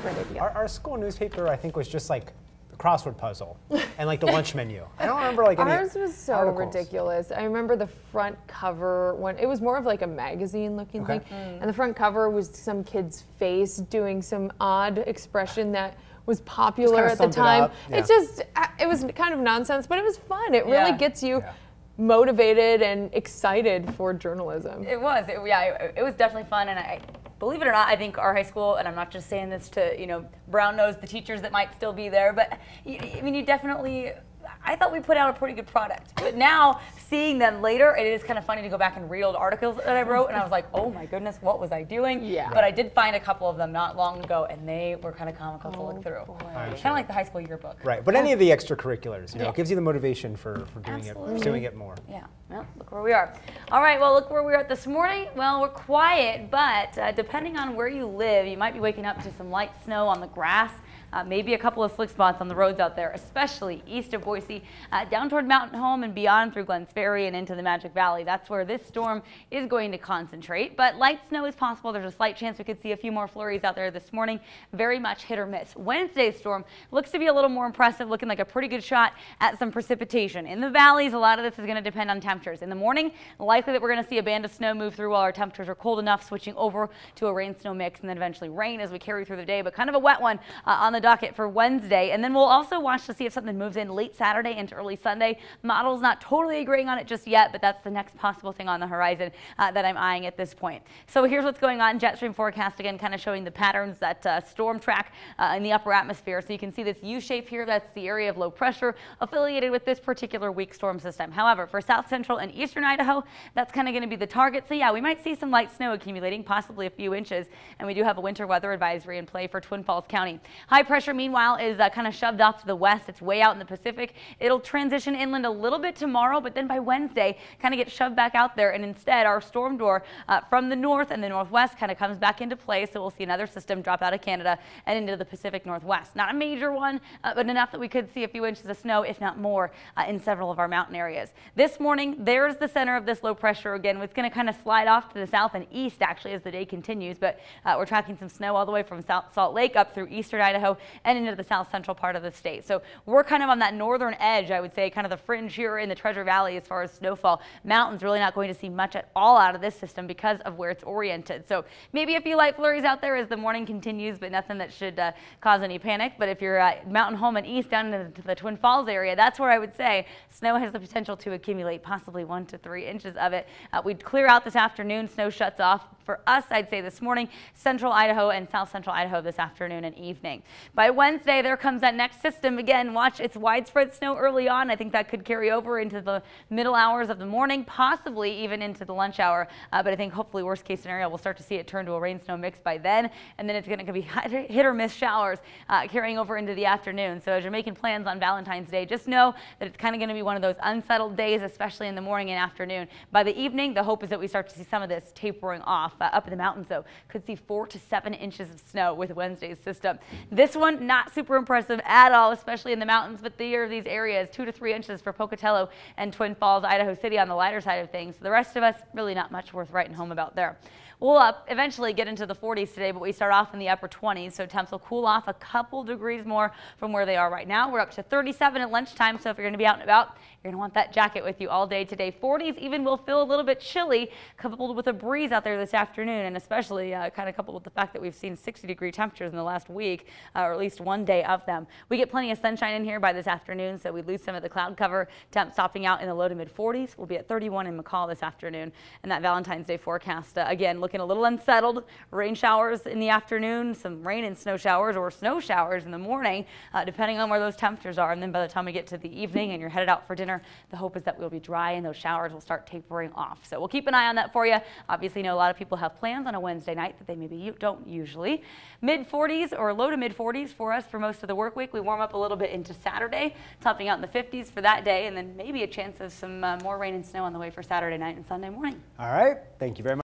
a great idea. Our school newspaper, I think, was just like the crossword puzzle and like the lunch menu. I don't remember like any Ours was so articles. ridiculous. I remember the front cover when it was more of like a magazine looking thing, and the front cover was some kid's face doing some odd expression that was popular at the time. It was kind of nonsense, but it was fun. It really gets you motivated and excited for journalism. It was, it was definitely fun, and believe it or not, I think our high school, and I'm not just saying this to, brown-nose the teachers that might still be there, but I mean, you definitely, I thought we put out a pretty good product. But now, seeing them later, it is kind of funny to go back and read old articles that I wrote, and I was like, oh my goodness, what was I doing? Yeah. But I did find a couple of them not long ago, and they were kind of comical to look through. Kind of like the high school yearbook. Right, but any of the extracurriculars, it gives you the motivation for doing it more. Yeah, well, look where we are. All right, well, look where we are this morning. Well, we're quiet, but depending on where you live, you might be waking up to some light snow on the grass. Maybe a couple of slick spots on the roads out there, especially east of Boise, down toward Mountain Home and beyond through Glens Ferry and into the Magic Valley. That's where this storm is going to concentrate, but light snow is possible. There's a slight chance we could see a few more flurries out there this morning. Very much hit or miss. Wednesday's storm looks to be a little more impressive, looking like a pretty good shot at some precipitation. In the valleys, a lot of this is going to depend on temperatures. In the morning, likely that we're going to see a band of snow move through while our temperatures are cold enough, switching over to a rain-snow mix and then eventually rain as we carry through the day, but kind of a wet one on the docket for Wednesday. And then we'll also watch to see if something moves in late Saturday into early Sunday. Model's not totally agreeing on it just yet, but that's the next possible thing on the horizon that I'm eyeing at this point. So here's what's going on. Jet stream forecast again, kind of showing the patterns that storm track in the upper atmosphere. So you can see this U shape here. That's the area of low pressure affiliated with this particular weak storm system. However, for south central and eastern Idaho, that's kind of going to be the target. So yeah, we might see some light snow accumulating, possibly a few inches, and we do have a winter weather advisory in play for Twin Falls County. High pressure, meanwhile, is kind of shoved off to the west. It's way out in the Pacific. It'll transition inland a little bit tomorrow, but then by Wednesday, kind of get shoved back out there, and instead our storm door from the north and the northwest kind of comes back into play, so we'll see another system drop out of Canada and into the Pacific Northwest. Not a major one, but enough that we could see a few inches of snow, if not more, in several of our mountain areas. This morning, there's the center of this low pressure again. It's going to kind of slide off to the south and east actually as the day continues, but we're tracking some snow all the way from South Salt Lake up through eastern Idaho and into the south central part of the state. So we're kind of on that northern edge, I would say, kind of the fringe here in the Treasure Valley as far as snowfall. Mountains really not going to see much at all out of this system because of where it's oriented. So maybe a few light flurries out there as the morning continues, but nothing that should cause any panic. But if you're at Mountain Home and east down into the Twin Falls area, that's where I would say snow has the potential to accumulate possibly 1 to 3 inches of it. We'd clear out this afternoon. Snow shuts off for us, I'd say this morning, central Idaho and south central Idaho this afternoon and evening. By Wednesday, there comes that next system. Again, watch, it's widespread snow early on. I think that could carry over into the middle hours of the morning, possibly even into the lunch hour. But I think hopefully worst case scenario, we'll start to see it turn to a rain snow mix by then. And then it's going to be hit or miss showers carrying over into the afternoon. So as you're making plans on Valentine's Day, just know that it's kind of going to be one of those unsettled days, especially in the morning and afternoon. By the evening, the hope is that we start to see some of this tapering off. Up in the mountains, though, could see 4 to 7 inches of snow with Wednesday's system. This one, not super impressive at all, especially in the mountains, but these areas, 2 to 3 inches for Pocatello and Twin Falls, Idaho City on the lighter side of things. The rest of us, really not much worth writing home about there. We'll eventually get into the 40s today, but we start off in the upper 20s, so temps will cool off a couple degrees more from where they are right now. We're up to 37 at lunchtime, so if you're going to be out and about, you're going to want that jacket with you all day today. 40s even will feel a little bit chilly, coupled with a breeze out there this afternoon, and especially kind of coupled with the fact that we've seen 60-degree temperatures in the last week, or at least one day of them. We get plenty of sunshine in here by this afternoon, so we lose some of the cloud cover. Temps topping out in the low to mid 40s. We'll be at 31 in McCall this afternoon, and that Valentine's Day forecast, again, looking a little unsettled. Rain showers in the afternoon, some rain and snow showers or snow showers in the morning, depending on where those temperatures are. And then by the time we get to the evening and you're headed out for dinner, the hope is that we'll be dry and those showers will start tapering off. So we'll keep an eye on that for you. Obviously, know a lot of people have plans on a Wednesday night that they maybe don't usually. Mid 40s or low to mid 40s for us for most of the work week. We warm up a little bit into Saturday, topping out in the 50s for that day, and then maybe a chance of some more rain and snow on the way for Saturday night and Sunday morning. All right. Thank you very much.